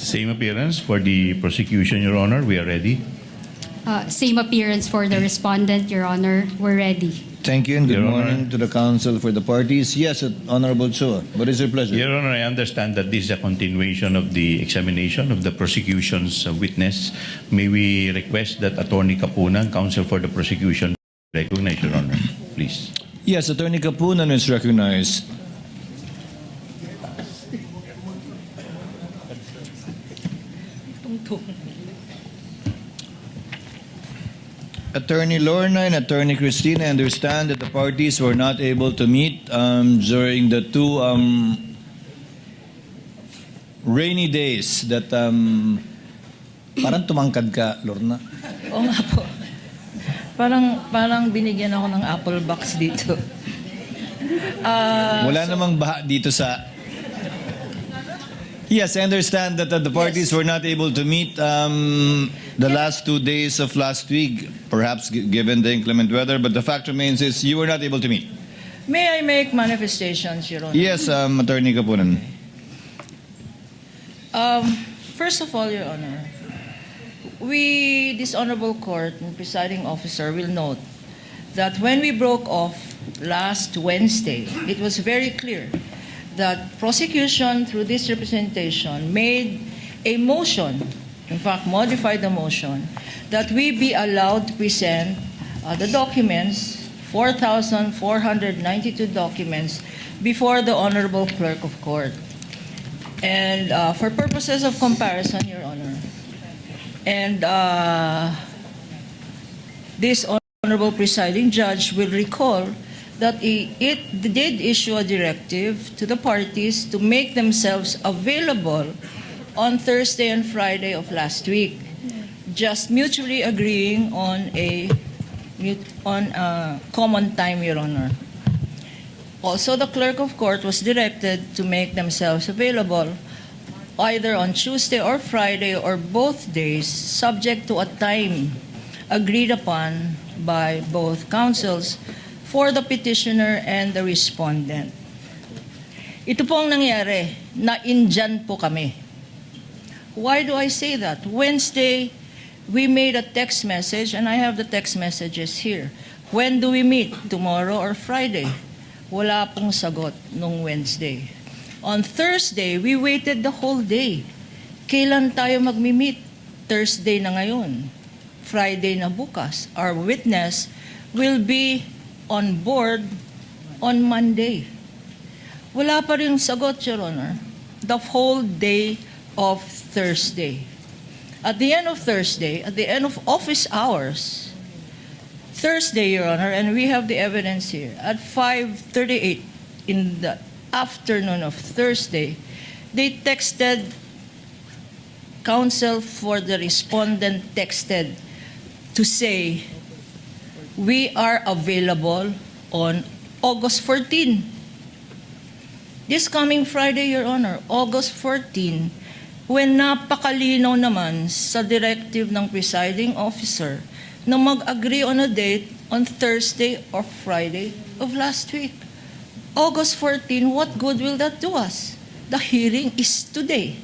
Same appearance for the prosecution, Your Honor. We are ready. Same appearance for the respondent, Your Honor. We're ready. Thank you and good Your Honor. morning to the counsel for the parties. Yes, Honorable Chua. What is your pleasure? Your Honor, I understand that this is a continuation of the examination of the prosecution's witness. May we request that Atty.Kapunan, counsel for the prosecution, recognize, Your Honor, please. Yes, Atty.Kapunan is recognized. Attorney Lorna and Atty.Kristine, I understand that the parties were not able to meet during the two rainy days that parang tumangkad ka, Lorna. Oo nga po. Parang binigyan ako ng apple box dito. Wala namang baha dito sa... Yes, I understand that the parties were not able to meet the last 2 days of last week, perhaps given the inclement weather, but the fact remains is you were not able to meet. May I make manifestations, Your Honor? Yes, Atty.Kapunan. First of all, Your Honor, this honorable court and presiding officer will note that when we broke off last Wednesday, it was very clear that prosecution through this representation made a motion, in fact modified the motion, that we be allowed to present the documents, 4,492 documents, before the Honorable Clerk of Court. And for purposes of comparison, Your Honor, and this Honorable Presiding Judge will recall that it did issue a directive to the parties to make themselves available on Thursday and Friday of last week, just mutually agreeing on a common time, Your Honor. Also, the clerk of court was directed to make themselves available either on Tuesday or Friday or both days, subject to a time agreed upon by both counsels for the petitioner and the respondent. Ito po ang nangyari, na-indyan po kami. Why do I say that? Wednesday, we made a text message, and I have the text messages here. When do we meet? Tomorrow or Friday? Wala pong sagot nung Wednesday. On Thursday, we waited the whole day. Kailan tayo magmi-meet? Thursday na ngayon. Friday na bukas. Our witness will be on board on Monday. Wala pa rin sagot, Your Honor. The whole day of Thursday. At the end of Thursday, at the end of office hours, Thursday, Your Honor, and we have the evidence here, at 5:38 in the afternoon of Thursday, they texted, counsel for the respondent texted to say, we are available on August 14. This coming Friday, Your Honor, August 14, when napakalinaw naman sa directive ng presiding officer na mag-agree on a date on Thursday or Friday of last week. August 14, what good will that do us? The hearing is today,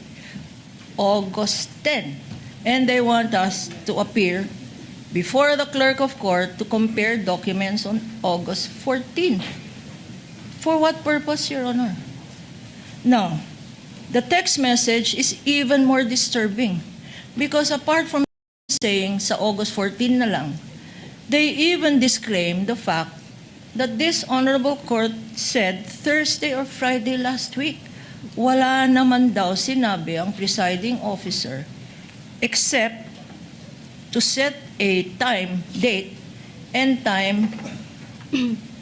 August 10, and they want us to appear before the clerk of court to compare documents on August 14. For what purpose, Your Honor? Now, the text message is even more disturbing because apart from saying sa August 14 na lang, they even disclaim the fact that this honorable court said Thursday or Friday last week. Wala naman daw sinabi ang presiding officer except to set a time, date, and time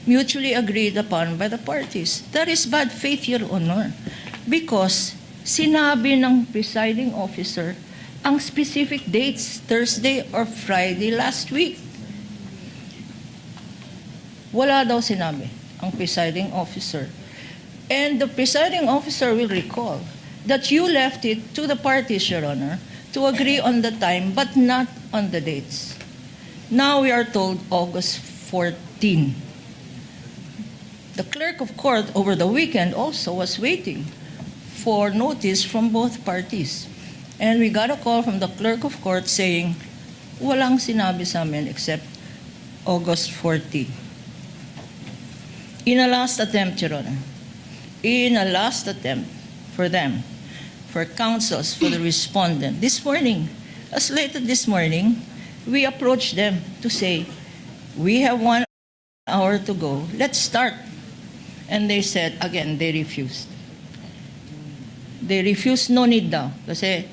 mutually agreed upon by the parties. That is bad faith, Your Honor, because sinabi ng presiding officer ang specific dates, Thursday or Friday last week. Wala daw sinabi ang presiding officer. And the presiding officer will recall that you left it to the parties, Your Honor, to agree on the time but not on the dates. Now we are told August 14. The clerk of court over the weekend also was waiting for notice from both parties. And we got a call from the clerk of court saying, walang sinabi sa amin except August 14. In a last attempt, Your Honor, in a last attempt for them, for counsels, for the respondent, this morning, as late as this morning, we approached them to say, we have 1 hour to go, let's start. And they said, again, they refused. They refused, no need daw. Kasi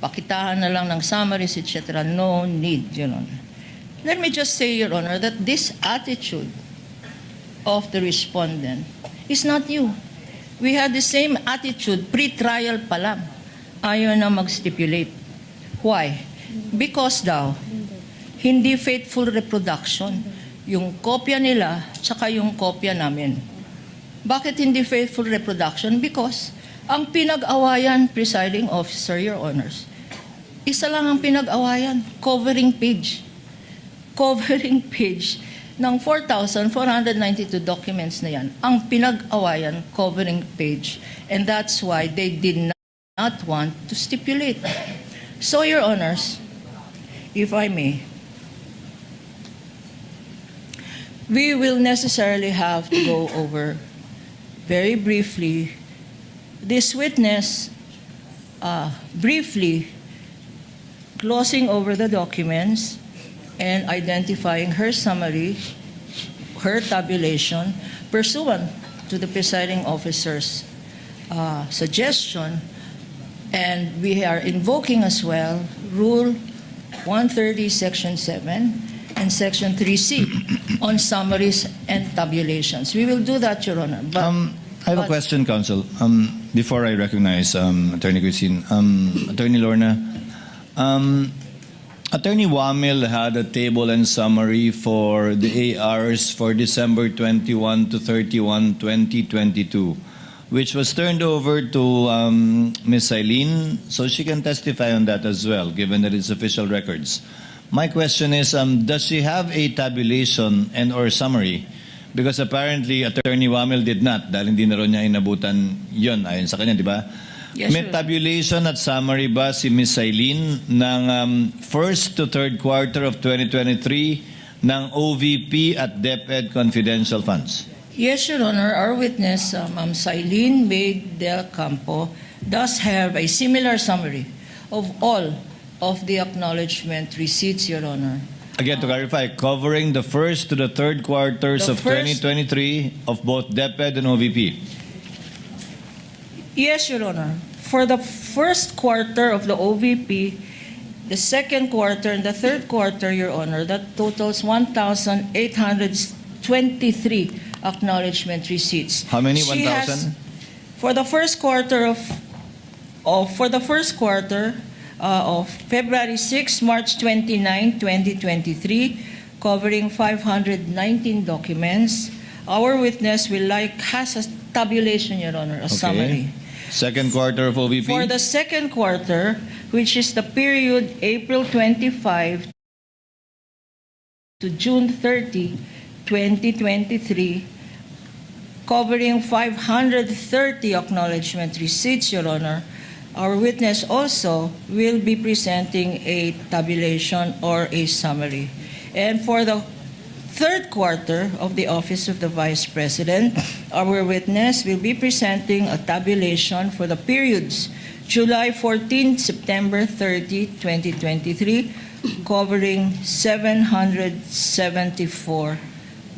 pakitahan na lang ng summaries, etc. No need, Your Honor. Let me just say, Your Honor, that this attitude of the respondent is not new. We had the same attitude pre-trial pa lang. Ayaw na mag-stipulate. Why? Because daw, hindi faithful reproduction yung kopya nila tsaka yung kopya namin. Bakit hindi faithful reproduction? Because ang pinag-awayan, presiding officer, Your Honors, isa lang ang pinag-awayan, covering page. Covering page ng 4,492 documents na yan. Ang pinag-awayan, covering page. And that's why they did not want to stipulate. So, Your Honors, if I may, we will necessarily have to go over very briefly this witness, briefly glossing over the documents and identifying her summary, her tabulation, pursuant to the presiding officer's suggestion. And we are invoking as well Rule 130, Section 7, and Section 3C on summaries and tabulations. We will do that, Your Honor. I have a question, Counsel. Before I recognize Atty.Kristine, Attorney Lorna, Attorney Wamil had a table and summary for the ARs for December 21 to 31, 2022, which was turned over to Ms. Eileen, so she can testify on that as well, given that it's official records. My question is, does she have a tabulation and or summary? Because apparently, Attorney Wamil did not, dahil hindi na rin niya inabutan yun, ayon sa kanya, di ba? Yes, May sir. tabulation at summary ba si Ms. Eileen ng first to third quarter of 2023 ng OVP at DepEd confidential funds? Yes, Your Honor. Our witness, Ma'am Sailin Baig del Campo, does have a similar summary of all of the acknowledgement receipts, Your Honor. Again, to clarify, covering the first to the third quarters The of first- 2023 of both DepEd and OVP. Yes, Your Honor. For the first quarter of the OVP, the second quarter, and the third quarter, Your Honor, that totals 1,823 acknowledgement receipts. How many? She 1,000? For the first quarter of February 6, March 29, 2023, covering 519 documents. Our witness has a tabulation, Your Honor, a summary. Second quarter of OVP? For the second quarter, which is the period April 25 to June 30, 2023, covering 530 acknowledgement receipts, Your Honor, our witness also will be presenting a tabulation or a summary. And for the third quarter of the Office of the Vice President, our witness will be presenting a tabulation for the periods July 14, September 30, 2023, covering 774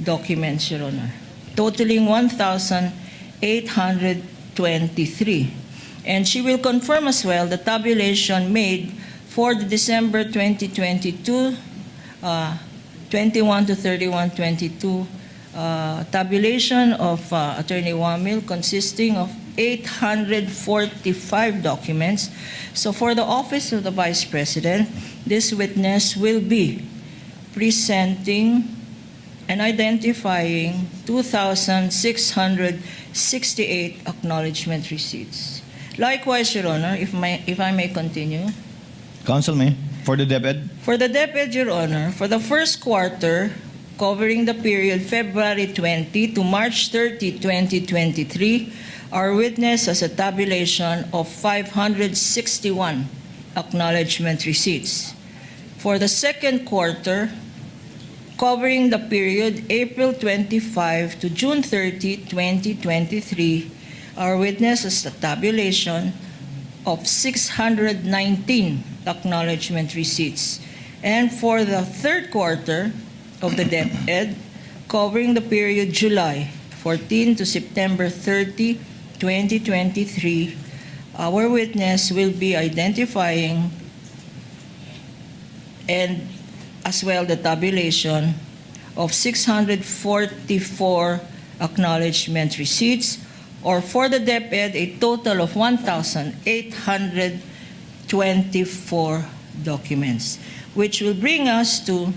documents, Your Honor, totaling 1,823. And she will confirm as well the tabulation made for the December 2022 21 to 31, 22 tabulation of Attorney Wamil consisting of 845 documents. So for the Office of the Vice President, this witness will be presenting and identifying 2,668 acknowledgement receipts. Likewise, Your Honor, if I may continue. Counsel may, for the DepEd? For the DepEd, Your Honor, for the first quarter, covering the period February 20 to March 30, 2023, our witness has a tabulation of 561 acknowledgement receipts. For the second quarter, covering the period April 25 to June 30, 2023, our witness has a tabulation of 619 acknowledgement receipts. And for the third quarter of the DepEd, covering the period July 14 to September 30, 2023, our witness will be identifying and as well the tabulation of 644 acknowledgement receipts, or for the DepEd, a total of 1,824 documents, which will bring us to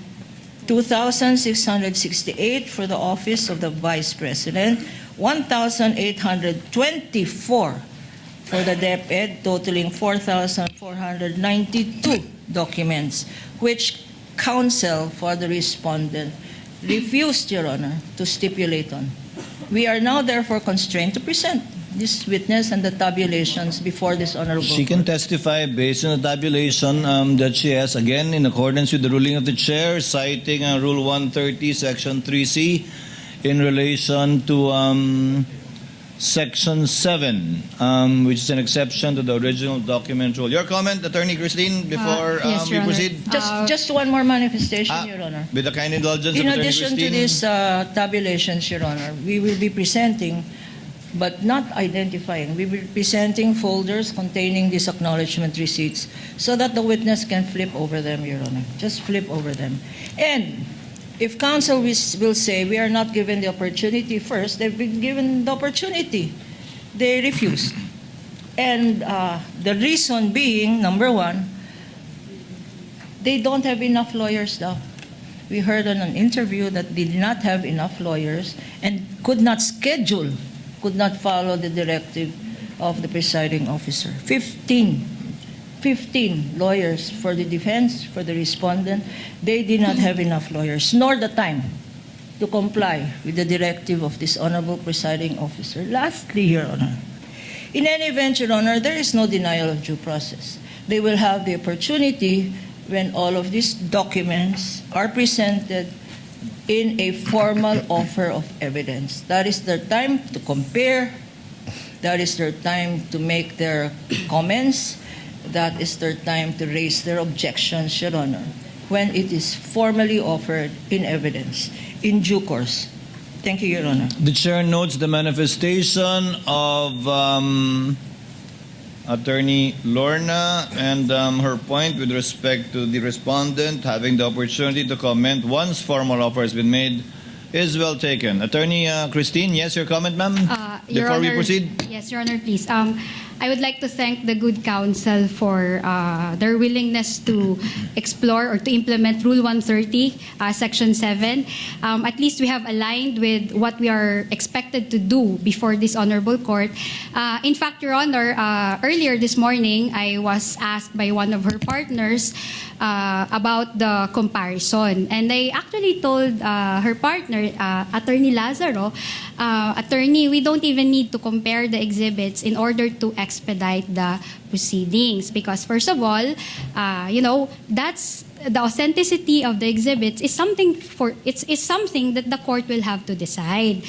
2,668 for the Office of the Vice President, 1,824 for the DepEd, totaling 4,492 documents, which counsel for the respondent refused, Your Honor, to stipulate on. We are now therefore constrained to present this witness and the tabulations before this honorable She can court. testify based on the tabulation that she has, again, in accordance with the ruling of the chair, citing Rule 130, Section 3C, in relation to Section 7, which is an exception to the original document rule. Your comment, Atty.Kristine, before yes, we Your Honor. proceed? Just one more manifestation, Your Honor. With the kind indulgence In of addition to Atty.Kristine. these tabulations, Your Honor, we will be presenting, but not identifying, we will be presenting folders containing these acknowledgement receipts so that the witness can flip over them, Your Honor. Just flip over them. And if counsel will say we are not given the opportunity first, they've been given the opportunity. They refused. And the reason being, number one, they don't have enough lawyers now. We heard on an interview that they did not have enough lawyers and could not schedule, could not follow the directive of the presiding officer. 15 lawyers for the defense, for the respondent. They did not have enough lawyers, nor the time to comply with the directive of this honorable presiding officer. Lastly, Your Honor, in any event, Your Honor, there is no denial of due process. They will have the opportunity when all of these documents are presented in a formal offer of evidence. That is their time to compare. That is their time to make their comments. That is their time to raise their objections, Your Honor, when it is formally offered in evidence, in due course. Thank you, Your Honor. The chair notes the manifestation of Attorney Lorna and her point with respect to the respondent having the opportunity to comment once formal offer has been made is well taken. Atty.Kristine, yes, your comment, ma'am? Your Before we Honor, proceed? Yes, Your Honor, please. I would like to thank the good counsel for their willingness to explore or to implement Rule 130, Section 7. At least we have aligned with what we are expected to do before this honorable court. In fact, Your Honor, earlier this morning, I was asked by one of her partners about the comparison. And I actually told her partner, Attorney Lazaro, Attorney, we don't even need to compare the exhibits in order to expedite the proceedings. Because first of all, that's the authenticity of the exhibits is something something that the court will have to decide.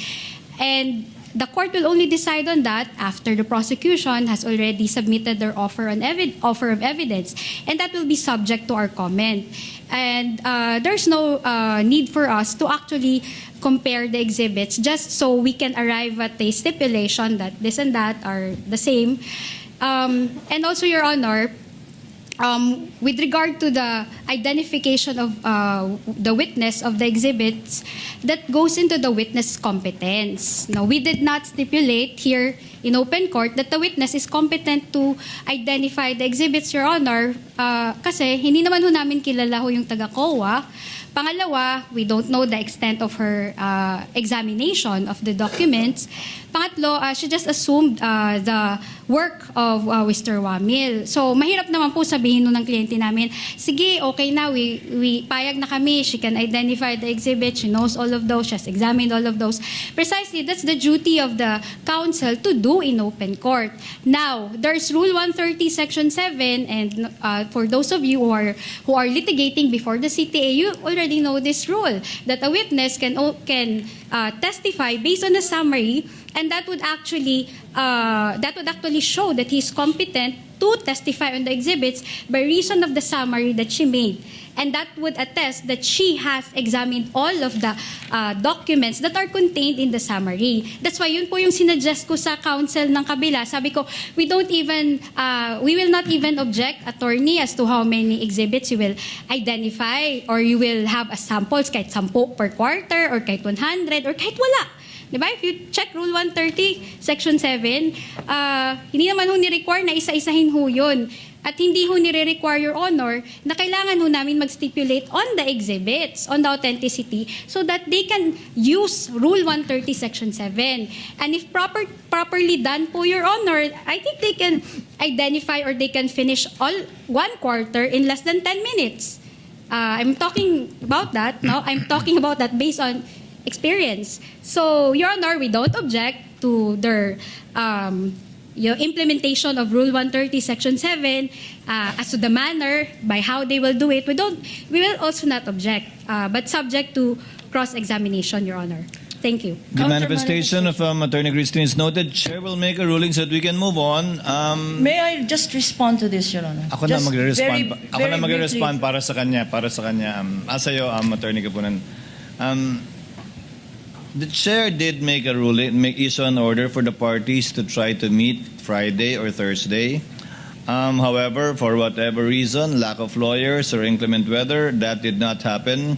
And the court will only decide on that after the prosecution has already submitted their offer of evidence, and that will be subject to our comment. And there's no need for us to actually compare the exhibits just so we can arrive at a stipulation that this and that are the same. And also, Your Honor, with regard to the identification of the witness of the exhibits, that goes into the witness competence. Now, we did not stipulate here in open court that the witness is competent to identify the exhibits, Your Honor, kasi hindi naman ho namin kilala ho yung taga-COA. Pangalawa, we don't know the extent of her examination of the documents. Pangatlo, she just assumed the work of Mr. Wamil. So, mahirap naman po sabihin nun ng kliyente namin, sige, okay na, we payag na kami, she can identify the exhibit, she knows all of those, she has examined all of those. Precisely, that's the duty of the counsel to do in open court. Now, there's Rule 130, Section 7, and for those of you who are litigating before the CTA, you already know this rule, that a witness can testify based on a summary, and that would actually show that he's competent to testify on the exhibits by reason of the summary that she made. And that would attest that she has examined all of the documents that are contained in the summary. That's why yun po yung sinuggest ko sa counsel ng kabila. Sabi ko, we will not even object, attorney, as to how many exhibits you will identify, or you will have a samples, kahit 10 per quarter, or kahit 100, or kahit wala. Diba? If you check Rule 130, Section 7, hindi naman ho ni-require na isa-isahin ho yun. At hindi ho nire-require, Your Honor, na kailangan ho namin mag-stipulate on the exhibits, on the authenticity, so that they can use Rule 130, Section 7. And if properly done po, Your Honor, I think they can identify or they can finish all 1 quarter in less than 10 minutes. I'm talking about that, no? I'm talking about that based on experience. So, Your Honor, we don't object to their yung implementation of Rule 130, Section 7, as to the manner by how they will do it. We will also not object, but subject to cross-examination, Your Honor. Thank you. The manifestation of Atty.Kristine is noted. Chair will make a ruling so that we can move on. May I just respond to this, Your Honor? Ako na Just magre-respond. very- Ako na very magre-respond briefly. para sa kanya. Sa'yo, Atty.Kapunan. The chair did make a ruling, issue an order for the parties to try to meet Friday or Thursday. However, for whatever reason, lack of lawyers or inclement weather, that did not happen.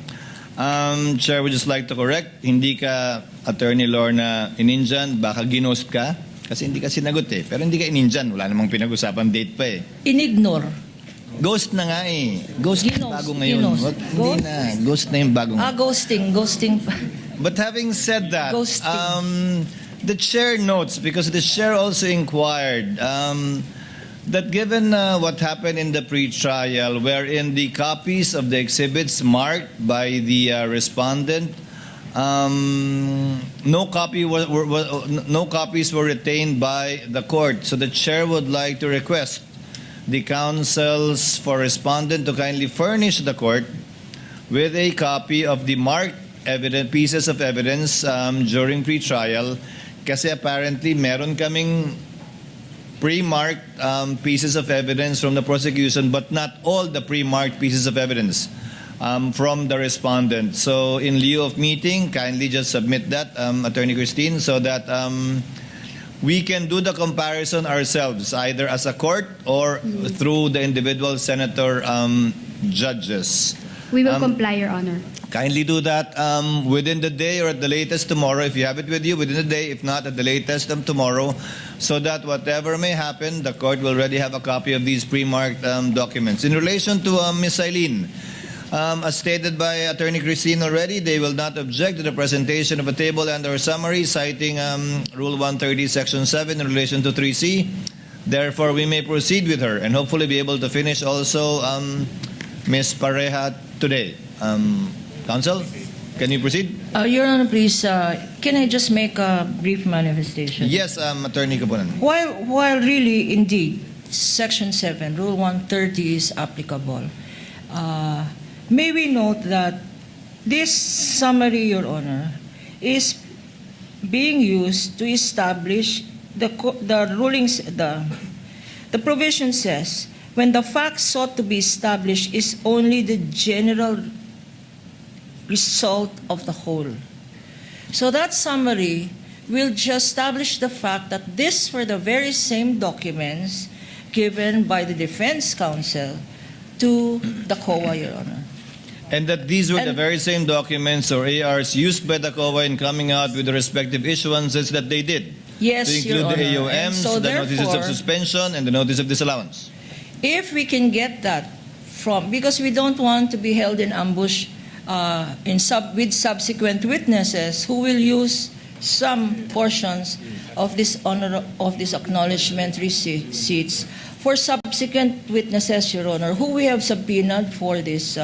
Chair would just like to correct, hindi ka Attorney Lorna ininjan, baka ginost ka. Kasi hindi ka sinagot eh. Pero hindi ka ininjan, wala namang pinag-usapan date pa eh. Inignore. Ghost na nga eh. Ghost na Ginost, bago ngayon. ginost. Hindi na. Ghost na yung bago ngayon. Ghosting. But having said that, Ghosting. the chair notes, because the chair also inquired, that given what happened in the pre-trial, wherein the copies of the exhibits marked by the respondent, no copies were retained by the court. So the chair would like to request the counsels for respondent to kindly furnish the court with a copy of the marked pieces of evidence during pre-trial, kasi apparently meron kaming pre-marked pieces of evidence from the prosecution, but not all the pre-marked pieces of evidence from the respondent. So in lieu of meeting, kindly just submit that, Atty.Kristine, so that we can do the comparison ourselves, either as a court or through the individual senator judges. We will comply, Your Honor. Kindly do that within the day or at the latest tomorrow. If you have it with you, within the day. If not, at the latest tomorrow, so that whatever may happen, the court will already have a copy of these pre-marked documents. In relation to Ms. Eileen, as stated by Atty.Kristine already, they will not object to the presentation of a table and/or summary citing Rule 130, Section 7 in relation to 3C. Therefore, we may proceed with her and hopefully be able to finish also Ms. Pareja today. Counsel, can you proceed? Your Honor, please, can I just make a brief manifestation? Yes, Atty.Kapunan. While really, indeed, Section 7, Rule 130 is applicable, may we note that this summary, Your Honor, is being used to establish the rulings, the provision says, when the facts sought to be established is only the general result of the whole. So that summary will just establish the fact that these were the very same documents given by the defense counsel to the COA, Your Honor. And that these were the And- very same documents or ARs used by the COA in coming out with the respective issuances that they did. Yes, to Your include the Honor. And AOMs, so the notices of therefore, suspension, and the notice of disallowance. if we can get that from, because we don't want to be held in ambush with subsequent witnesses who will use some portions of this acknowledgement receipts for subsequent witnesses, Your Honor, who we have subpoenaed for this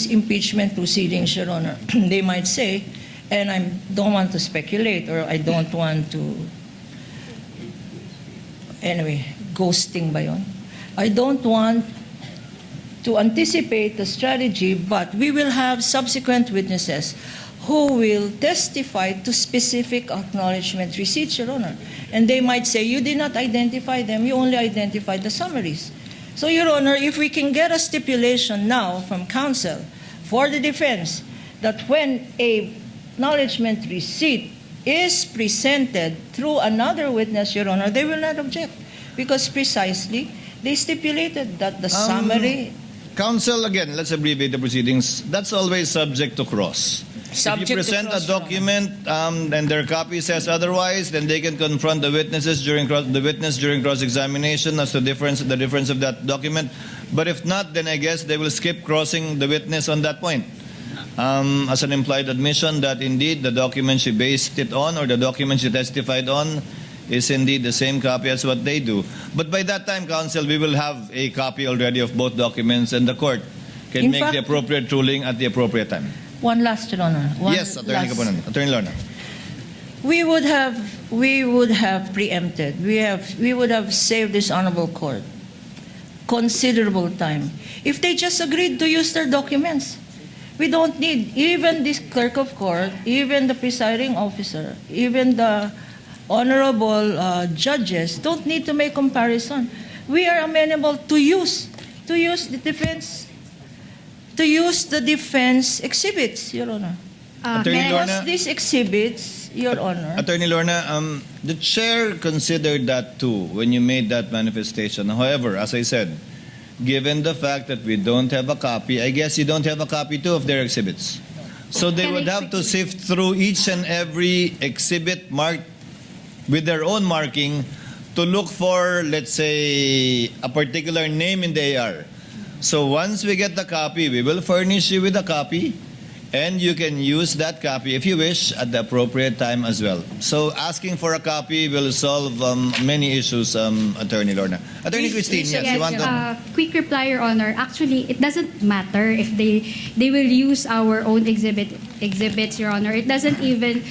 impeachment proceedings, Your Honor. They might say, and I don't want to speculate, or I don't want to, anyway, ghosting ba yun? I don't want to anticipate the strategy, but we will have subsequent witnesses who will testify to specific acknowledgement receipts, Your Honor. And they might say, you did not identify them, you only identified the summaries. So, Your Honor, if we can get a stipulation now from counsel for the defense that when a acknowledgement receipt is presented through another witness, Your Honor, they will not object. Because precisely, they stipulated that the summary... Counsel, again, let's abbreviate the proceedings. That's always subject to cross. Subject if you present to a document and their copy says otherwise, then they can confront the witnesses during cross-examination as to the difference of that document. But if not, then I guess they will skip crossing the witness on that point. As an implied admission that indeed the document she based it on or the document she testified on is indeed the same copy as what they do. But by that time, counsel, we will have a copy already of both documents and the court can In make fact, the appropriate ruling at the appropriate time. One last, Your Honor. Yes, Attorney Kapunan. Attorney Lorna. We would have preempted. We would have saved this honorable court considerable time if they just agreed to use their documents. We don't need even this clerk of court, even the presiding officer, even the honorable judges don't need to make comparison. We are amenable to use the defense exhibits, Your Honor. Attorney Lorna. Because these exhibits, Your Honor. Attorney Lorna, the chair considered that too when you made that manifestation. However, as I said, given the fact that we don't have a copy, I guess you don't have a copy too of their exhibits. So they would have to sift through each and every exhibit marked with their own marking to look for, let's say, a particular name in the AR. So once we get the copy, we will furnish you with a copy, and you can use that copy if you wish at the appropriate time as well. So asking for a copy will solve many issues, Attorney Lorna. Attorney Kristine, yes, you want to... Quick reply, Your Honor. Actually, it doesn't matter if they will use our own exhibits, Your Honor. It doesn't even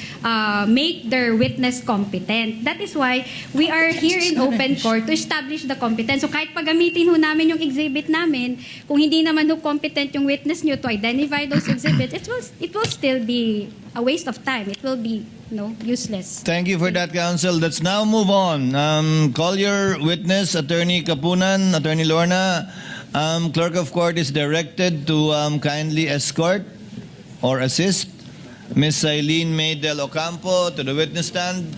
make their witness competent. That is why we are here in open court to establish the competence. So kahit pagamitin ho namin yung exhibit namin, kung hindi naman ho competent yung witness nyo to identify those exhibits, it will still be a waste of time. It will be useless. Thank you for that, counsel. Let's now move on. Call your witness, Atty. Kapunan, Attorney Lorna. Clerk of court is directed to kindly escort or assist Ms. Eileen May del Ocampo to the witness stand.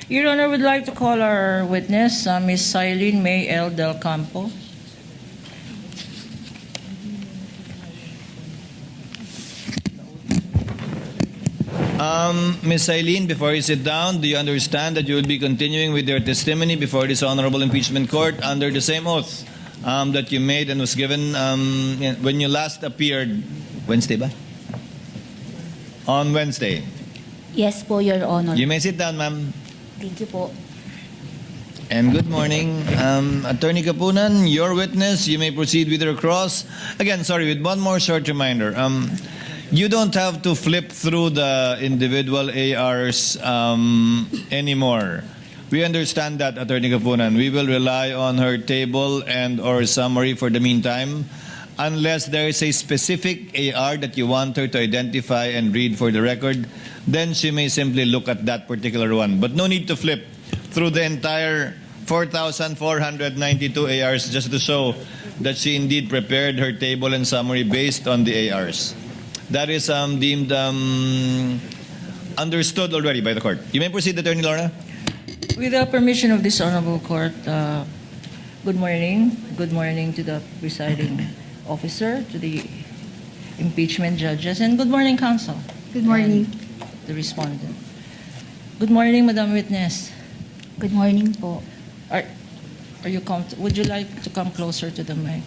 Your Honor, we'd like to call our witness, Ms. Eileen May L. del Campo. Ms. Eileen, before you sit down, do you understand that you will be continuing with your testimony before this honorable impeachment court under the same oath that you made and was given when you last appeared Wednesday ba? On Wednesday. Yes po, Your Honor. You may sit down, ma'am. Thank you po. And good morning. Attorney Kapunan, your witness, you may proceed with your cross. Again, sorry, with one more short reminder. You don't have to flip through the individual ARs anymore. We understand that, Attorney Kapunan. We will rely on her table and or summary for the meantime, unless there is a specific AR that you want her to identify and read for the record, then she may simply look at that particular one. But no need to flip through the entire 4,492 ARs just to show that she indeed prepared her table and summary based on the ARs. That is deemed understood already by the court. You may proceed, Attorney Lorna. With the permission of this honorable court, good morning. Good morning to the presiding officer, to the impeachment judges, and good morning, counsel. Good morning. And the respondent. Good morning, Madam Witness. Good morning po. Are you would you like to come closer to the mic?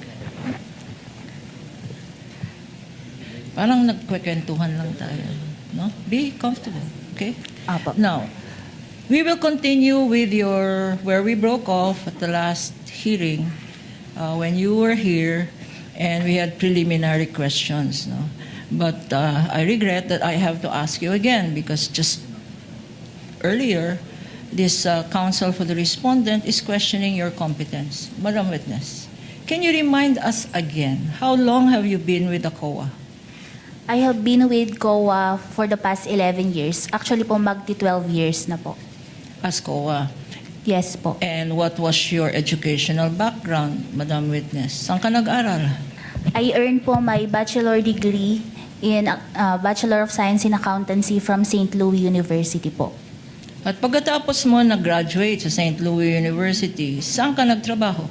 Parang nagkwekwentuhan lang tayo. No? Be comfortable, okay? Apo. Now, we will continue with where we broke off at the last hearing when you were here and we had preliminary questions. No? But I regret that I have to ask you again because just earlier, this counsel for the respondent is questioning your competence. Madam Witness, can you remind us again, how long have you been with the COA? I have been with COA for the past 11 years. Actually po, magti 12 years na po. As COA. Yes po. And what was your educational background, Madam Witness? Saan ka nag-aral? I earned po my bachelor degree in Bachelor of Science in Accountancy from St. Louis University po. At pagkatapos mo nag-graduate sa St. Louis University, saan ka nagtrabaho?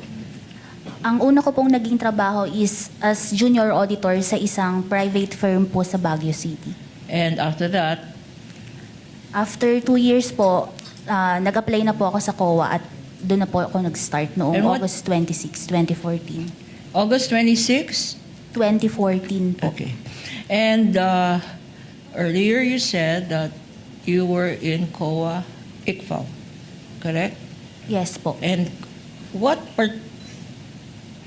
Ang una ko pong naging trabaho is as junior auditor sa isang private firm po sa Baguio City. And after that, After 2 years po, nag-apply na po ako sa COA at doon na po ako nag-start noong And what- August 26, 2014. August 26? 2014 po. Okay. And earlier you said that you were in COA ICFAO, correct? Yes po. And what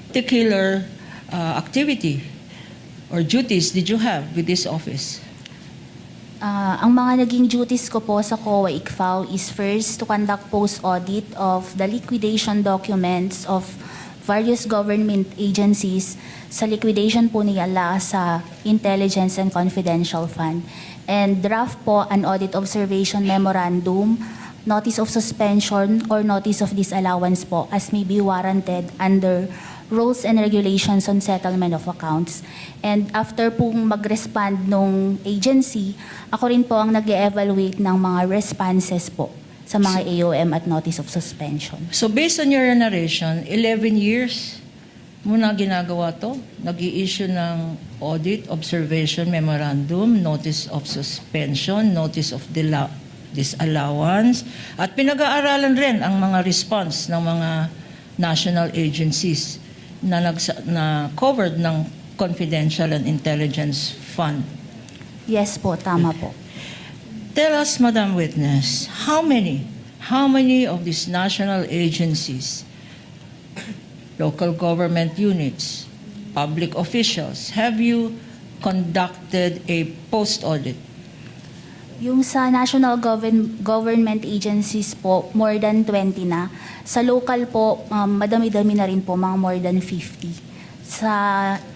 particular activity or duties did you have with this office? Ang mga naging duties ko po sa COA ICFAO is first to conduct post-audit of the liquidation documents of various government agencies sa liquidation po nila sa Intelligence and Confidential Fund. And draft po an audit observation memorandum, notice of suspension or notice of disallowance po as may be warranted under rules and regulations on settlement of accounts. And after pong mag-respond nung agency, ako rin po ang nag-evaluate ng mga responses po sa mga AOM at notice of suspension. So based on your narration, 11 years mo na ginagawa to? Nag-i-issue ng audit, observation, memorandum, notice of suspension, notice of disallowance, at pinag-aaralan rin ang mga response ng mga national agencies na covered ng Confidential and Intelligence Fund. Yes po, tama po. Tell us, Madam Witness, how many of these national agencies, local government units, public officials, have you conducted a post-audit? Yung sa national government agencies po, more than 20 na. Sa local po, madami-dami na rin po, mga more than 50. Sa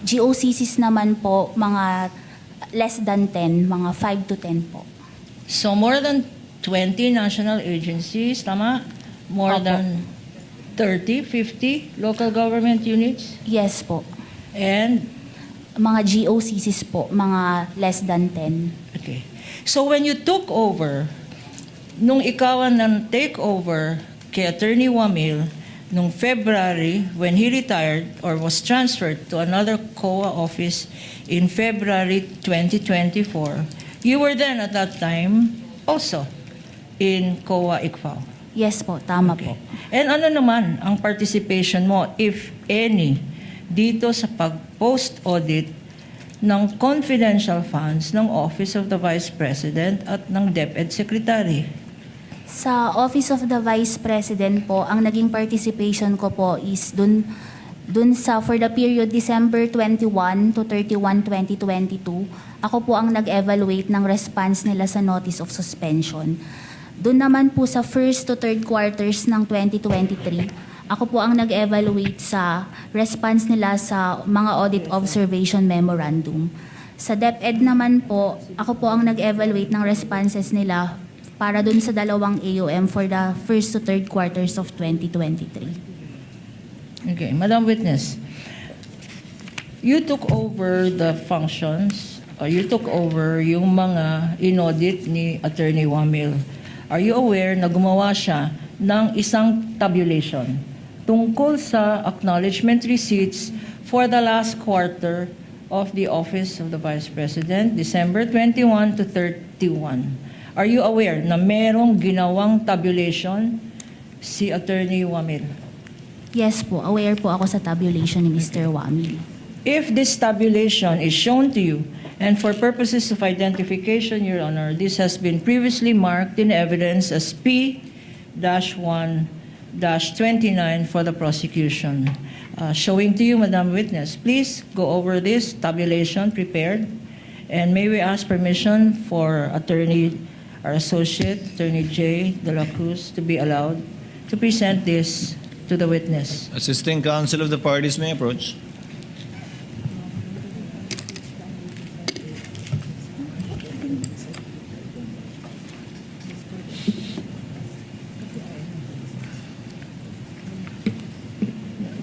GOCCs naman po, mga less than 10, mga 5 to 10 po. So more than 20 national agencies, tama? More Opo. than 30, 50 local government units? Yes po. And, Mga GOCCs po, mga less than 10. okay. So when you took over, nung ikaw ang take over kay Attorney Wamil, nung February, when he retired or was transferred to another COA office in February 2024, you were then at that time also in COA ICFAO. Yes po, tama po. And ano naman ang participation mo, if any, dito sa pag-post-audit ng confidential funds ng Office of the Vice President at ng DepEd Secretary? Sa Office of the Vice President po, ang naging participation ko po is dun sa for the period December 21 to 31, 2022, ako po ang nag-evaluate ng response nila sa notice of suspension. Doon naman po sa first to third quarters ng 2023, ako po ang nag-evaluate sa response nila sa mga audit observation memorandum. Sa DepEd naman po, ako po ang nag-evaluate ng responses nila para dun sa dalawang AOM for the first to third quarters of 2023. Okay, Madam Witness, you took over the functions, or you took over yung mga in-audit ni Attorney Wamil. Are you aware na gumawa siya ng isang tabulation tungkol sa acknowledgement receipts for the last quarter of the Office of the Vice President, December 21 to 31? Are you aware na merong ginawang tabulation si Attorney Wamil? Yes po, aware po ako sa tabulation ni Mr. Wamil. If this tabulation is shown to you And for purposes of identification, Your Honor, this has been previously marked in evidence as P-1-29 for the prosecution. Showing to you, Madam Witness, please go over this tabulation prepared. And may we ask permission for our associate, Attorney J. De La Cruz, to be allowed to present this to the witness. Assisting counsel of the parties may approach.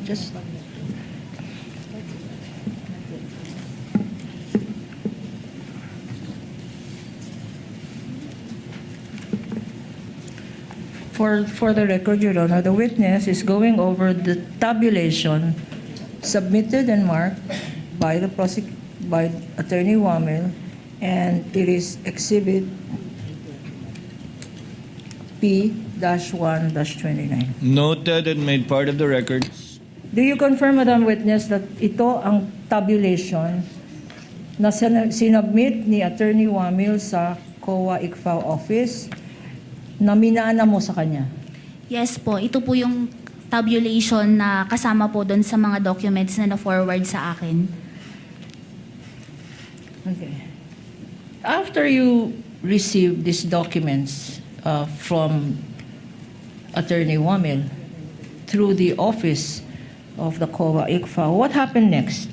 Just for the record, Your Honor, the witness is going over the tabulation submitted and marked by by Attorney Wamel, and it is Exhibit P-1-29. Noted and made part of the record. Do you confirm, Madam Witness, that ito ang tabulation na sinubmit ni Attorney Wamil sa COA-ICFAO office na minana mo sa kanya? Yes po, ito po yung tabulation na kasama po doon sa mga documents na na-forward sa akin. Okay. After you received these documents from Attorney Wamil through the office of the COA-ICFAO, what happened next?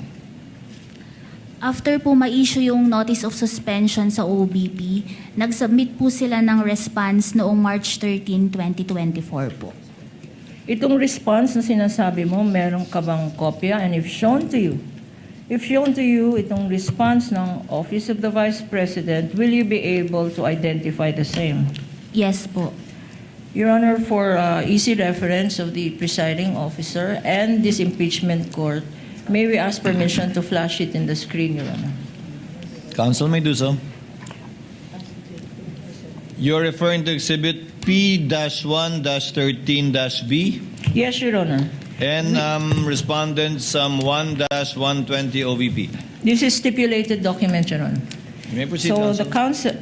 After po ma-issue yung notice of suspension sa OBP, nag-submit po sila ng response noong March 13, 2024 po. Itong response na sinasabi mo, meron ka bang kopya? And if shown to you, itong response ng Office of the Vice President, will you be able to identify the same? Yes po. Your Honor, for easy reference of the presiding officer and this impeachment court, may we ask permission to flash it in the screen, Your Honor? Counsel may do so. You're referring to Exhibit P-1-13-B Yes, Your Honor. and Respondents 1-120 OVP. This is stipulated document, Your Honor. You may proceed, So counsel. the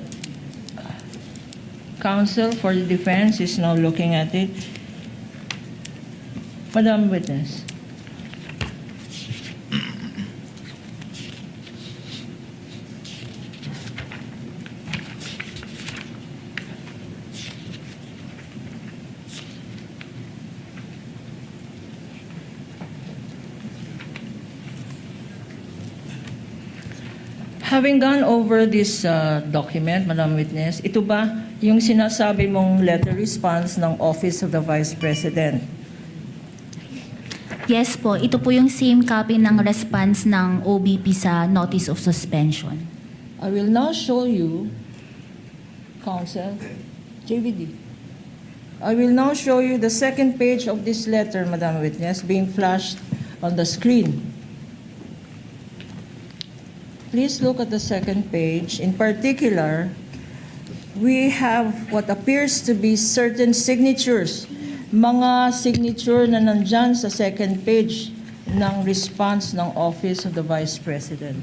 counsel for the defense is now looking at it. Madam Witness. Having gone over this document, Madam Witness, ito ba yung sinasabi mong letter response ng Office of the Vice President? Yes po, ito po yung same copy ng response ng OBP sa notice of suspension. I will now show you, Counsel, JVD. I will now show you the second page of this letter, Madam Witness, being flashed on the screen. Please look at the second page. In particular, we have what appears to be certain signatures, mga signature na nandyan sa second page ng response ng Office of the Vice President.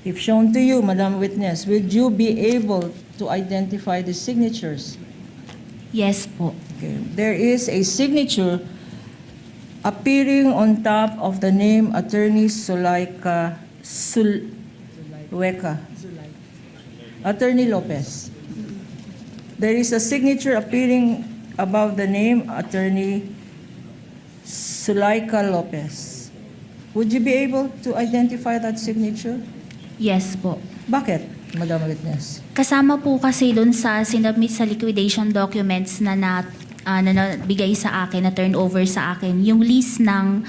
If shown to you, Madam Witness, would you be able to identify the signatures? Yes po. Okay. There is a signature appearing on top of the name Attorney Attorney Lopez. There is a signature appearing above the name Attorney Sulaika Lopez. Would you be able to identify that signature? Yes po. Bakit, Madam Witness? Kasama po kasi doon sa sinubmit sa liquidation documents na nabigay sa akin, na turn over sa akin, yung list ng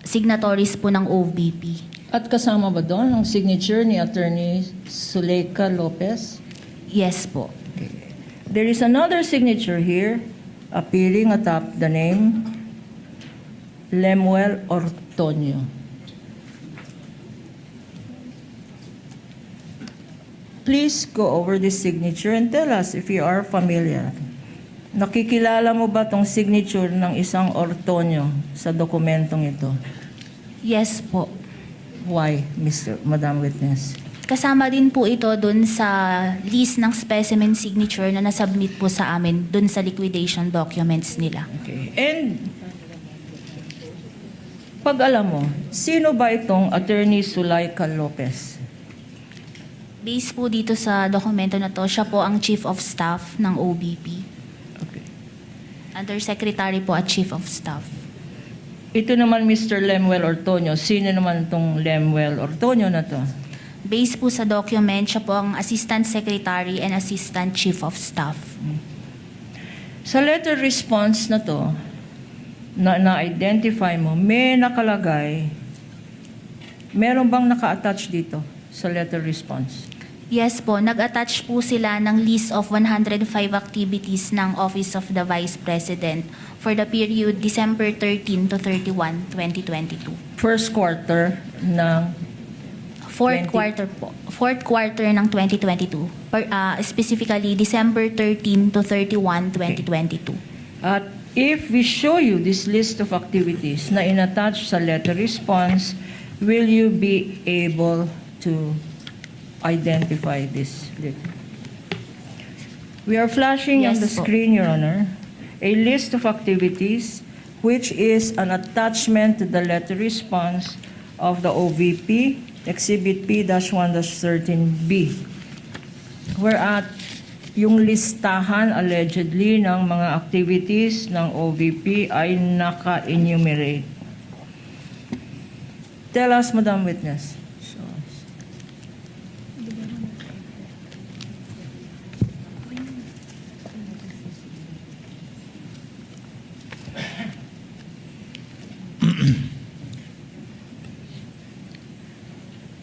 signatories po ng OVP. At kasama ba doon ang signature ni Attorney Sulaika Lopez? Yes po. There is another signature here appearing atop the name Lemuel Ortonio. Please go over this signature and tell us if you are familiar. Nakikilala mo ba tong signature ng isang Ortonio sa dokumentong ito? Yes po. Why, Madam Witness? Kasama din po ito dun sa list ng specimen signature na nasubmit po sa amin dun sa liquidation documents nila. Okay. And pag alam mo, sino ba itong Attorney Sulaika Lopez? Based po dito sa dokumento na to, siya po ang Chief of Staff ng OBP. Okay. Undersecretary po at Chief of Staff. Ito naman Mr. Lemuel Ortonio. Sino naman itong Lemuel Ortonio na to? Based po sa document, siya po ang Assistant Secretary and Assistant Chief of Staff. Sa letter response na to, na-identify mo, may nakalagay, meron bang naka-attach dito sa letter response? Yes po, nag-attach po sila ng list of 105 activities ng Office of the Vice President for the period December 13 to 31, 2022. First quarter ng Fourth 20 quarter po. Fourth quarter ng 2022. Specifically, December 13 to 31, 2022. At if we show you this list of activities na inattach sa letter response, will you be able to identify this? We are flashing on Yes the po. screen, Your Honor, a list of activities which is an attachment to the letter response of the OVP, Exhibit P-1-13B. Whereat yung listahan allegedly ng mga activities ng OVP ay naka-enumerate. Tell us, Madam Witness.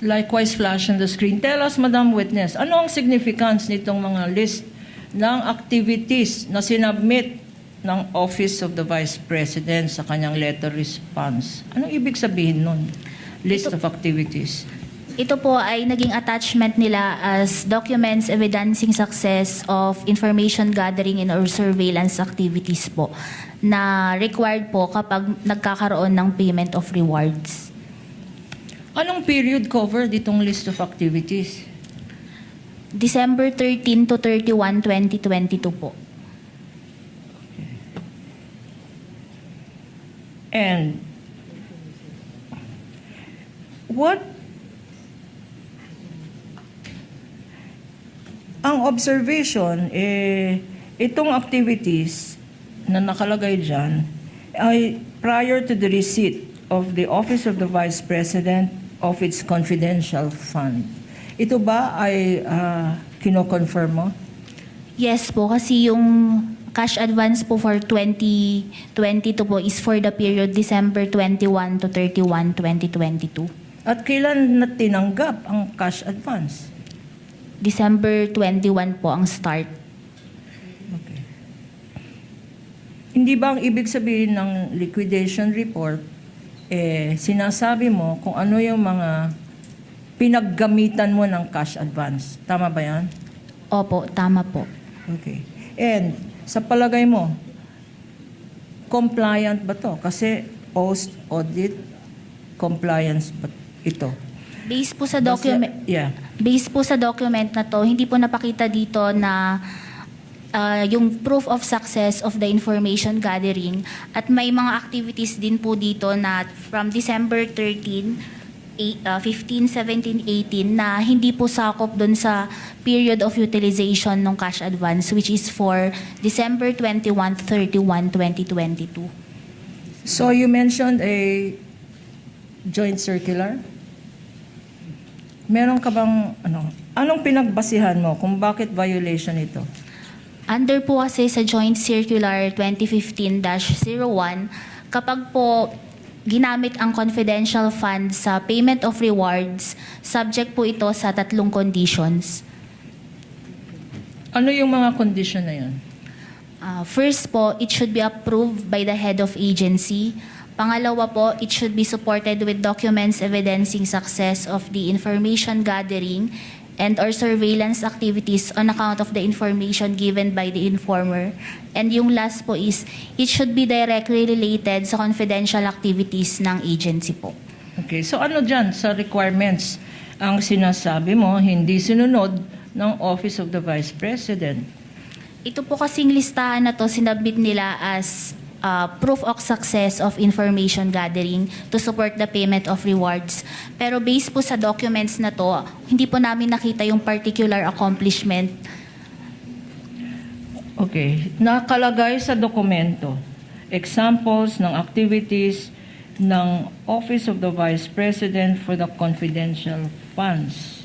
Likewise, flash on the screen. Tell us, Madam Witness, ano ang significance nitong mga list ng activities na sinubmit ng Office of the Vice President sa kanyang letter response? Anong ibig sabihin nun? List of activities. Ito po ay naging attachment nila as documents evidencing success of information gathering and or surveillance activities po na required po kapag nagkakaroon ng payment of rewards. Anong period covered itong list of activities? December 13 to 31, 2022 po. And what ang observation, itong activities na nakalagay dyan ay prior to the receipt of the Office of the Vice President of its confidential fund. Ito ba ay kino-confirm mo? Yes po, kasi yung cash advance po for 2022 po is for the period December 21 to 31, 2022. At kailan na tinanggap ang cash advance? December 21 po ang start. Okay. Hindi ba ang ibig sabihin ng liquidation report, sinasabi mo kung ano yung mga pinaggamitan mo ng cash advance? Tama ba yan? Opo, tama po. Okay. And sa palagay mo, compliant ba to? Kasi post-audit compliance ba ito? Based po sa document, Yeah. based po sa document na to, hindi po napakita dito na yung proof of success of the information gathering at may mga activities din po dito na from December 13, 15, 17, 18 na hindi po sakop dun sa period of utilization ng cash advance which is for December 21, 31, 2022. So you mentioned a joint circular? Meron ka bang anong pinagbasihan mo kung bakit violation ito? Under po kasi sa Joint Circular 2015-01, kapag po ginamit ang confidential fund sa payment of rewards, subject po ito sa 3 conditions. Ano yung mga condition na yun? First po, it should be approved by the head of agency. Pangalawa po, it should be supported with documents evidencing success of the information gathering and or surveillance activities on account of the information given by the informer. And yung last po is, it should be directly related sa confidential activities ng agency po. Okay, so ano dyan sa requirements? ang sinasabi mo hindi sinunod ng Office of the Vice President. Ito po kasing listahan na to, sinabit nila as proof of success of information gathering to support the payment of rewards. Pero based po sa documents na to, hindi po namin nakita yung particular accomplishment. Okay, nakalagay sa dokumento, examples ng activities ng Office of the Vice President for the confidential funds.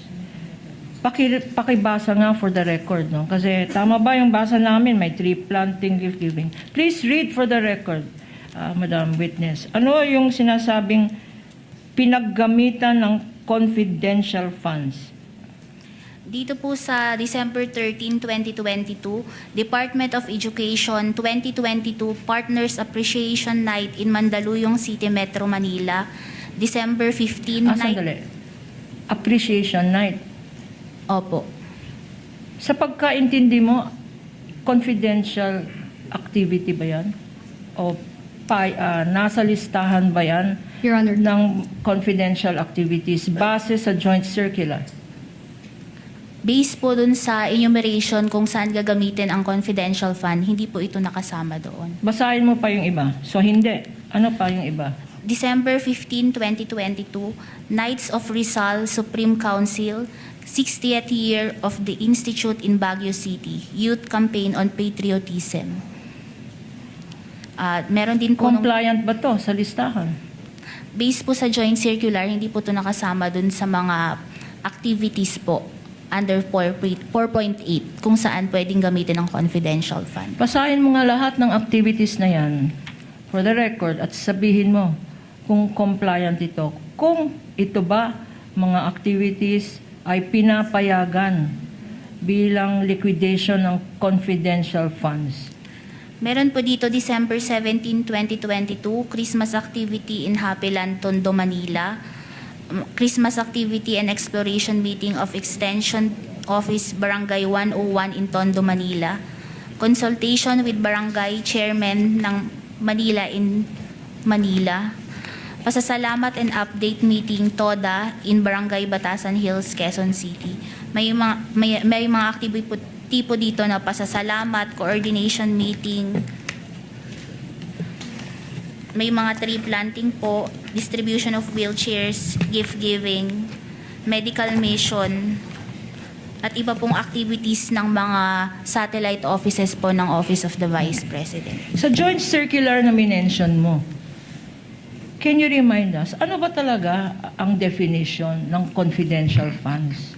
Pakibasa nga for the record, no? Kasi tama ba yung basa namin, may tree planting, gift giving. Please read for the record, Madam Witness. Ano yung sinasabing pinaggamitan ng confidential funds? Dito po sa December 13, 2022, Department of Education 2022 Partners Appreciation Night in Mandaluyong City, Metro Manila. December 15, Sandali. Appreciation Night. Opo. Sa pagkaintindi mo, confidential activity ba yan? O nasa listahan ba yan Your Honor. ng confidential activities base sa joint circular? Based po dun sa enumeration kung saan gagamitin ang confidential fund, hindi po ito nakasama doon. Basahin mo pa yung iba. So hindi. Ano pa yung iba? December 15, 2022, Knights of Rizal Supreme Council, 60th year of the Institute in Baguio City, Youth Campaign on Patriotism. Meron din po Compliant ba to sa listahan? based po sa joint circular, hindi po ito nakasama dun sa mga activities po under 4.8 kung saan pwedeng gamitin ang confidential fund. Basahin mo nga lahat ng activities na yan for the record at sabihin mo kung compliant ito. Kung ito ba mga activities ay pinapayagan bilang liquidation ng confidential funds. Meron po dito December 17, 2022, Christmas activity in Happy Land, Tondo, Manila. Christmas activity and exploration meeting of Extension Office Barangay 101 in Tondo, Manila. Consultation with Barangay Chairman ng Manila in Manila. Pasasalamat and update meeting TODA in Barangay Batasan Hills, Quezon City. May mga activity po dito na pasasalamat, coordination meeting, may mga tree planting po, distribution of wheelchairs, gift giving, medical mission, at iba pong activities ng mga satellite offices po ng Office of the Vice President. Sa joint circular na minention mo, can you remind us, ano ba talaga ang definition ng confidential funds?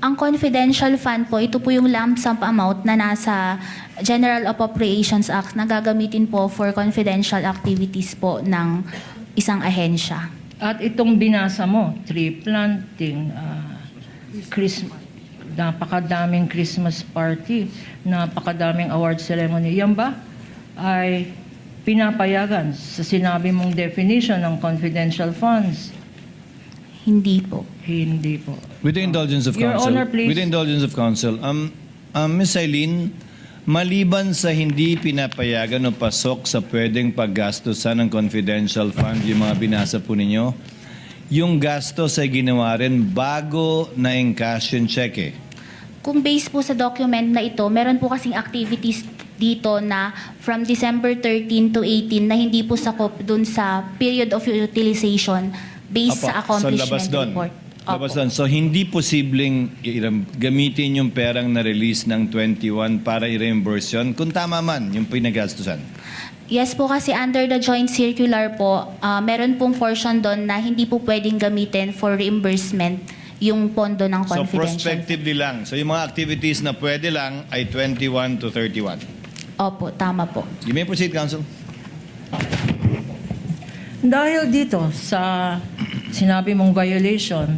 Ang confidential fund po, ito po yung lump sum amount na nasa General Appropriations Act na gagamitin po for confidential activities po ng isang ahensya. At itong binasa mo, tree planting, napakadaming Christmas party, napakadaming award ceremony, yan ba ay pinapayagan sa sinabi mong definition ng confidential funds? Hindi po. Hindi po. With the indulgence of Your counsel. Honor, please. With the indulgence of counsel. Ms. Eileen, maliban sa hindi pinapayagan o pasok sa pwedeng paggastosan ng confidential fund, yung mga binasa po ninyo, yung gastos ay ginawa rin bago na encash yung cheque. Kung based po sa document na ito, meron po kasing activities dito na from December 13 to 18 na hindi po sakop dun sa period of utilization based sa accomplishment report. Labas doon. So, hindi posibleng gamitin yung perang na-release ng 21 para i-reimburse yun, kung tama man yung pinagastusan. Yes po, kasi under the joint circular po, meron pong portion doon na hindi po pwedeng gamitin for reimbursement yung pondo ng So, confidential. prospectively lang. So, yung mga activities na pwede lang ay 21 to 31. Opo, tama po. You may proceed, counsel. Dahil dito sa sinabi mong violation,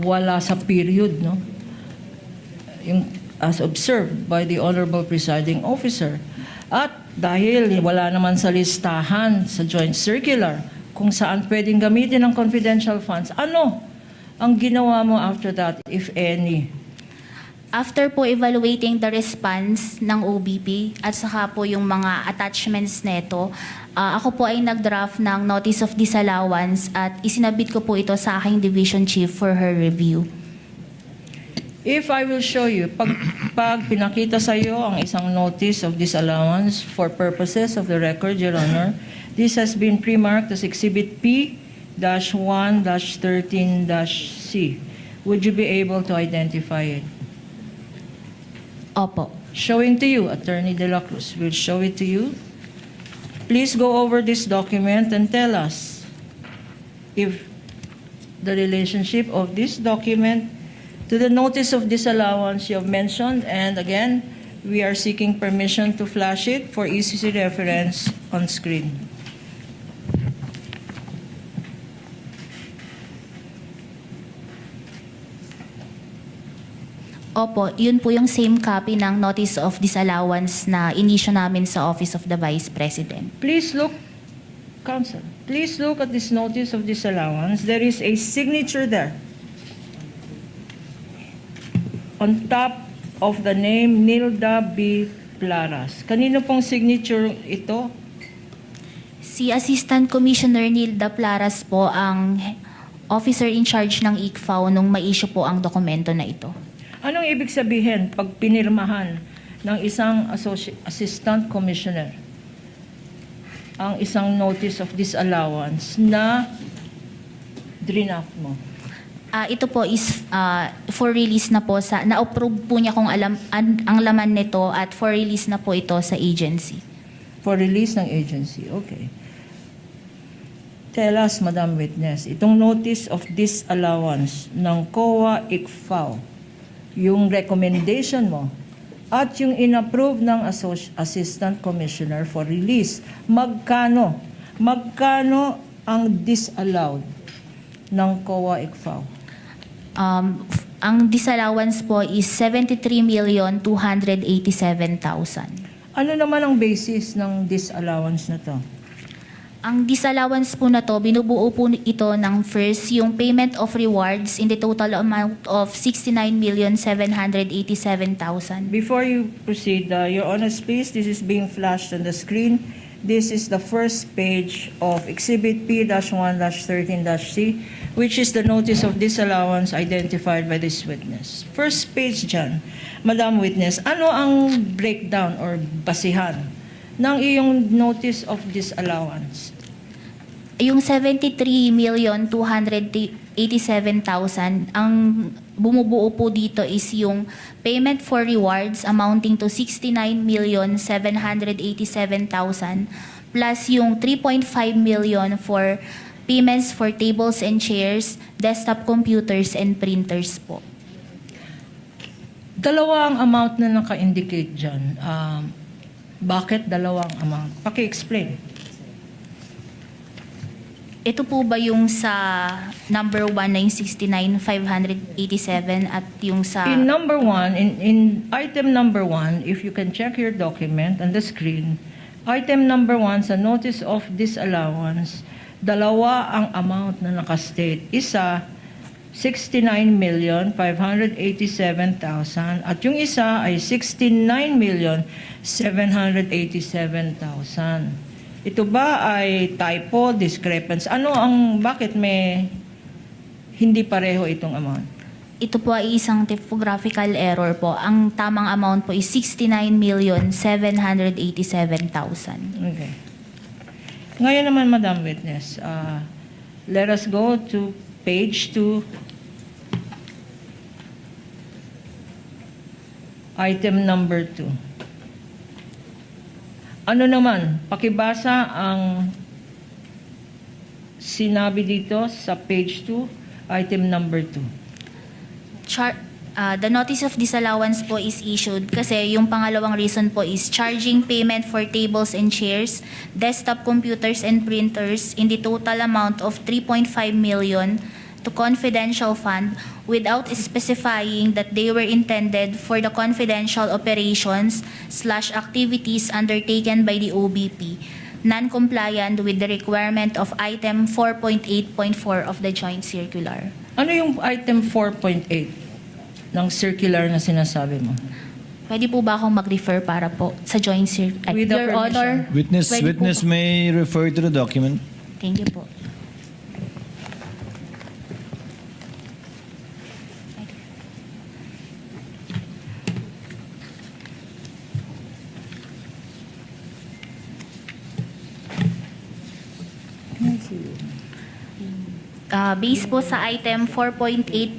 wala sa period, no? Yung, as observed by the Honorable Presiding Officer. At dahil wala naman sa listahan sa joint circular kung saan pwedeng gamitin ang confidential funds, ano ang ginawa mo after that, if any? After po evaluating the response ng OBP at saka po yung mga attachments neto, ako po ay nag-draft ng Notice of Disallowance at isinabit ko po ito sa aking Division Chief for her review. If I will show you, pag pinakita sa iyo ang isang Notice of Disallowance for purposes of the record, Your Honor, this has been pre-marked as Exhibit P-1-13-C. Would you be able to identify it? Opo. Showing to you, Attorney De La Cruz will show it to you. Please go over this document and tell us if the relationship of this document to the notice of disallowance you have mentioned, and again, we are seeking permission to flash it for easy reference on screen. Opo, yun po yung same copy ng Notice of Disallowance na inisyo namin sa Office of the Vice President. Please look, Counsel, please look at this notice of disallowance. There is a signature there on top of the name Nilda B. Plaras. Kanino pong signature ito? Si Assistant Commissioner Nilda Plaras po ang officer in charge ng ICFAO nung ma-issue po ang dokumento na ito. Anong ibig sabihin pag pinirmahan ng isang assistant commissioner ang isang notice of disallowance na drinaft mo? Ito po is for release na po sa na-approve po niya kung ang laman nito at for release na po ito sa agency. For release ng agency, okay. Tell us, Madam Witness, itong notice of disallowance ng COA ICFAO, yung recommendation mo at yung inapprove ng Assistant Commissioner for release, magkano ang disallowed ng COA ICFAO? Ang disallowance po is 73,287,000. Ano naman ang basis ng disallowance na to? Ang disallowance po na to, binubuo po ito ng first, yung payment of rewards in the total amount of 69,787,000. Before you proceed, Your Honor, please, this is being flashed on the screen. This is the first page of Exhibit P-1-13-C, which is the notice of disallowance identified by this witness. First page dyan, Madam Witness, ano ang breakdown or basihan ng iyong notice of disallowance? Yung 73,287,000, ang bumubuo po dito is yung payment for rewards amounting to 69,787,000 plus yung 3.5 million for payments for tables and chairs, desktop computers, and printers po. Dalawang amount na naka-indicate dyan. Bakit dalawang amount? Paki-explain. Ito po ba yung sa number 1 na yung 69,587 at yung sa... In number 1, in item number 1, if you can check your document on the screen, item number 1 sa notice of disallowance, dalawa ang amount na nakastate. Isa, 69,587,000 at yung isa ay 69,787,000. Ito ba ay typo, discrepancy? Bakit may hindi pareho itong amount? Ito po ay isang typographical error po. Ang tamang amount po is 69,787,000. Okay. Ngayon naman, Madam Witness, let us go to page 2, item number 2. Ano naman, pakibasa ang sinabi dito sa page 2, item number 2. The notice of disallowance po is issued kasi yung pangalawang reason po is charging payment for tables and chairs, desktop computers and printers in the total amount of 3.5 million to confidential fund without specifying that they were intended for the confidential operations/activities undertaken by the OBP, non-compliant with the requirement of item 4.8.4 of the joint circular. Ano yung item 4.8? ng circular na sinasabi mo? Pwede po ba akong mag-refer para po sa joint With the Your Honor, Witness, pwede po witness ba? may refer to the document. Thank you po. Based po sa item 4.8.4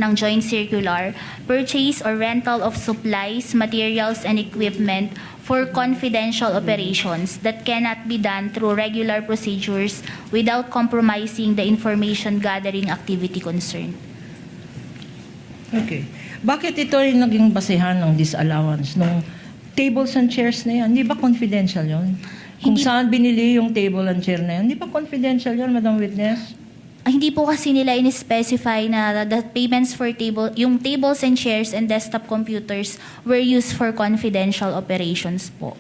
ng Joint Circular, purchase or rental of supplies, materials, and equipment for confidential operations that cannot be done through regular procedures without compromising the information gathering activity concerned. Okay. Bakit ito ay naging basehan ng disallowance? Nung tables and chairs na yan, di ba confidential yon? Kung Hindi- saan binili yung table and chair na yan, di ba confidential yon, Madam Witness? Hindi po kasi nila in-specify na the payments for yung tables and chairs and desktop computers were used for confidential operations po.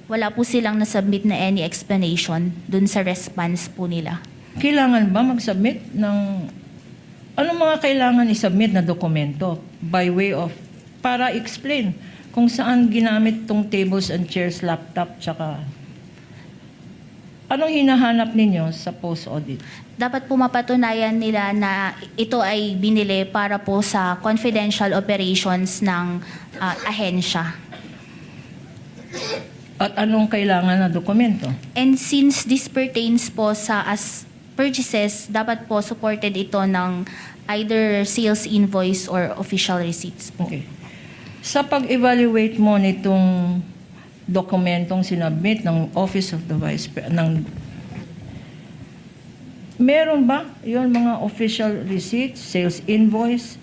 Wala po silang nasubmit na any explanation dun sa response po nila. Kailangan ba mag-submit ng... Anong mga kailangan i-submit na dokumento by way of... Para explain kung saan ginamit tong tables and chairs, laptop, tsaka... Anong hinahanap ninyo sa post-audit? Dapat po mapatunayan nila na ito ay binili para po sa confidential operations ng ahensya. At anong kailangan na dokumento? And since this pertains po sa as purchases, dapat po supported ito ng either sales invoice or official receipts po. Okay. Sa pag-evaluate mo nitong dokumentong sinabmit ng Office of the Vice President, meron ba yon mga official receipts, sales invoice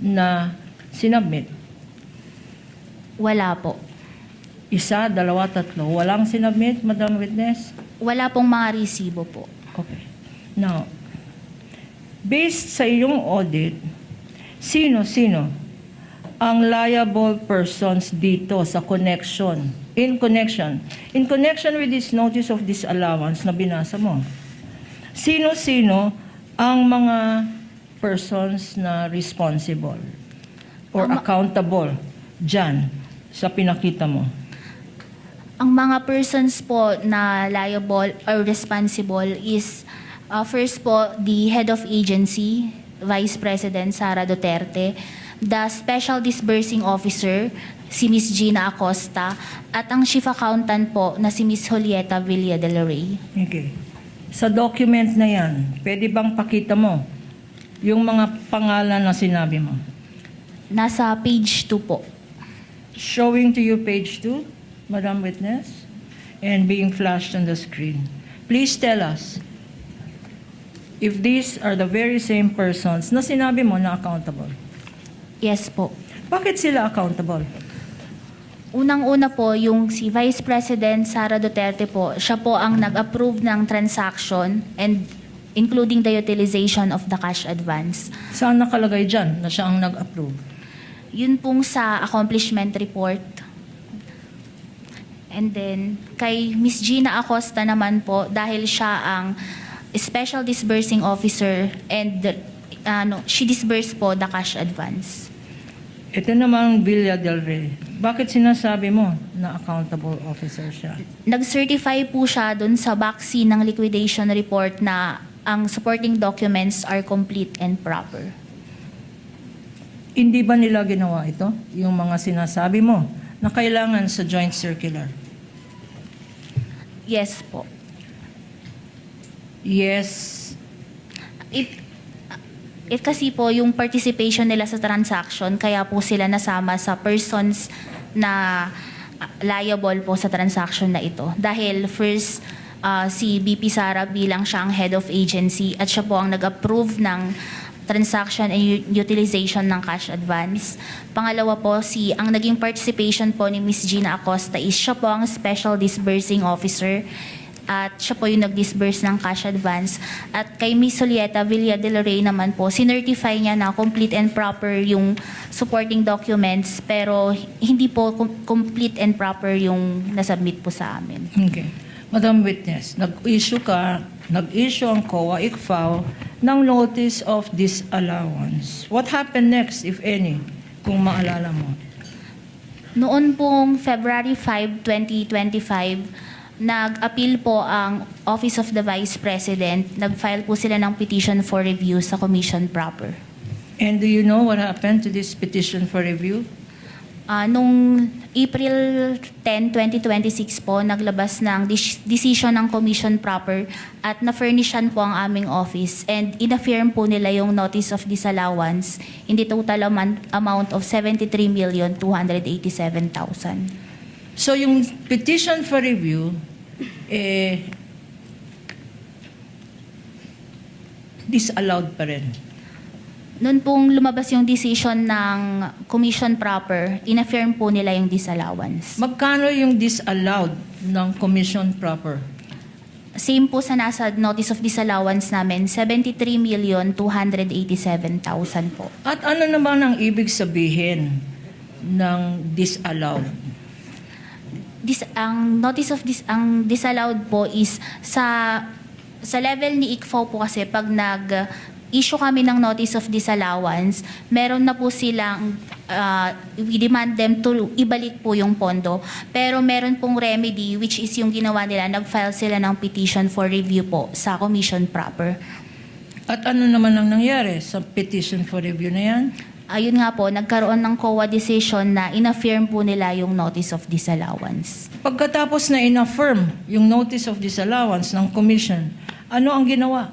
na sinabmit? Wala po. Isa, dalawa, tatlo. Walang sinabmit, Madam Witness? Wala pong mga resibo po. Okay. Now, based sa iyong audit, sino-sino ang liable persons dito sa in connection with this notice of disallowance na binasa mo? Sino-sino ang mga persons na responsible or accountable dyan sa pinakita mo? Ang mga persons po na liable or responsible is first po the head of agency, Vice President Sara Duterte, the Special Disbursing Officer, si Ms. Gina Acosta, at ang Chief Accountant po na si Ms. Julieta Villa del Rey. Okay. Sa document na yan, pwede bang pakita mo yung mga pangalan na sinabi mo? Nasa page 2 po. Showing to you page 2, Madam Witness, and being flashed on the screen. Please tell us if these are the very same persons na sinabi mo na accountable. Yes po. Bakit sila accountable? Unang-una po, yung si Vice President Sara Duterte po, siya po ang nag-approve ng transaction and including the utilization of the cash advance. Saan nakalagay dyan na siya ang nag-approve? Yun pong sa accomplishment report. And then, kay Ms. Gina Acosta naman po, dahil siya ang Special Disbursing Officer and she disbursed po the cash advance. Ito namang Villa del Rey. Bakit sinasabi mo na accountable officer siya? Nag-certify po siya dun sa backseat ng liquidation report na ang supporting documents are complete and proper. Hindi ba nila ginawa ito? Yung mga sinasabi mo na kailangan sa joint circular? Yes po. Yes. It kasi po yung participation nila sa transaction, kaya po sila nasama sa persons na liable po sa transaction na ito. Dahil first, si BP Sara bilang siya ang head of agency at siya po ang nag-approve ng transaction and utilization ng cash advance. Pangalawa po, ang naging participation po ni Ms. Gina Acosta is siya po ang Special Disbursing Officer at siya po yung nag-disburse ng cash advance. At kay Ms. Julieta Villa del Rey naman po, sinertify niya na complete and proper yung supporting documents pero hindi po complete and proper yung nasubmit po sa amin. Okay. Madam Witness, nag-issue ang COA ICFAO ng notice of disallowance. What happened next, if any, kung maalala mo? Noon pong February 5, 2025, nag-appeal po ang Office of the Vice President. Nag-file po sila ng petition for review sa Commission proper. And do you know what happened to this petition for review? Nung April 10, 2026 po, naglabas ng decision ng Commission proper at na-furnishan po ang aming office and inaffirm po nila yung notice of disallowance in the total amount of 73,287,000. So yung petition for review, disallowed pa rin. Noon pong lumabas yung decision ng Commission proper, inaffirm po nila yung disallowance. Magkano yung disallowed ng commission proper? Same po sa nasa notice of disallowance namin, 73,287,000 po. At ano naman ang ibig sabihin ng disallowed? Ang notice of ang disallowed po is sa level ni ICFO po kasi pag issue kami ng notice of disallowance, meron na po silang, we demand them to ibalik po yung pondo. Pero meron pong remedy, which is yung ginawa nila, nag-file sila ng petition for review po sa Commission proper. At ano naman ang nangyari sa petition for review na yan? Ayun nga po, nagkaroon ng COA decision na inaffirm po nila yung notice of disallowance. Pagkatapos na inaffirm yung notice of disallowance ng commission, ano ang ginawa?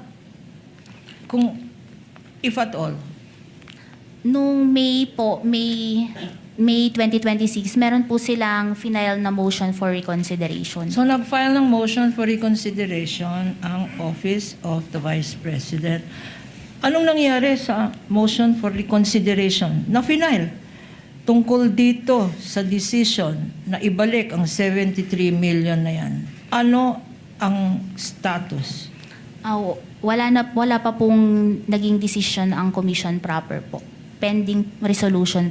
If at all. Noong May 2026, meron po silang final na motion for reconsideration. So nag-file ng motion for reconsideration ang Office of the Vice President. Anong nangyari sa motion for reconsideration na final? Tungkol dito sa decision na ibalik ang 73 million na yan. Ano ang status? Wala pa pong naging decision ang Commission proper po. Pending resolution